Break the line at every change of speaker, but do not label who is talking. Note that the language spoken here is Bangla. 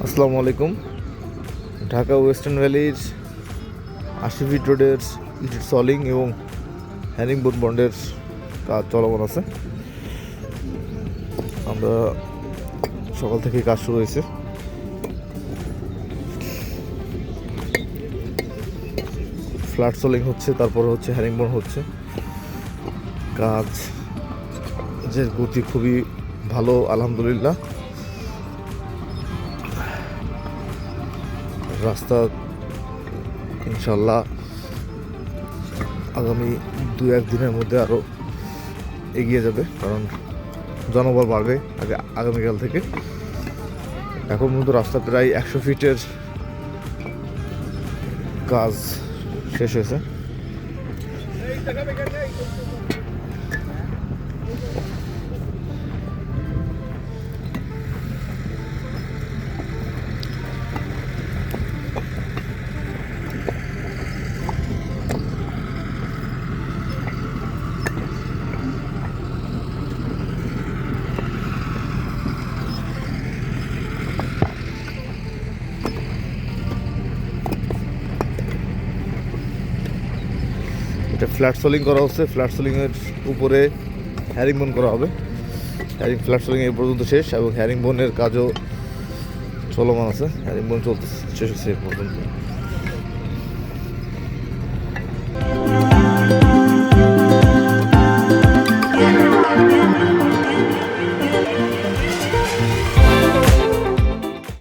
আসসালামু আলাইকুম। ঢাকা ওয়েস্টার্ন ভ্যালির ৮০ ফিট রোডের ইট সলিং এবং হ্যারিংবোন বন্ডের কাজ চলমান আছে। আমরা সকাল থেকে কাজ শুরু হয়েছে। ফ্ল্যাট সলিং হচ্ছে, তারপরে হচ্ছে হ্যারিংবোন হচ্ছে। কাজের গতি খুবই ভালো আলহামদুলিল্লাহ। রাস্তা ইনশাল্লাহ আগামী ২-১ দিনের মধ্যে আরও এগিয়ে যাবে, কারণ জনবল বাড়বে আগামীকাল থেকে। এখন পর্যন্ত রাস্তা প্রায় ১০০ ফিটের কাজ শেষ হয়েছে। এটা ফ্ল্যাট সোলিং করা হচ্ছে। ফ্ল্যাট সোলিংয়ের উপরে হ্যারিংবোন করা হবে। ফ্ল্যাট সোলিং এই পর্যন্ত শেষ এবং হ্যারিংবোনের কাজও চলমান আছে। হ্যারিংবোন চলতে শেষ হচ্ছে এ পর্যন্ত।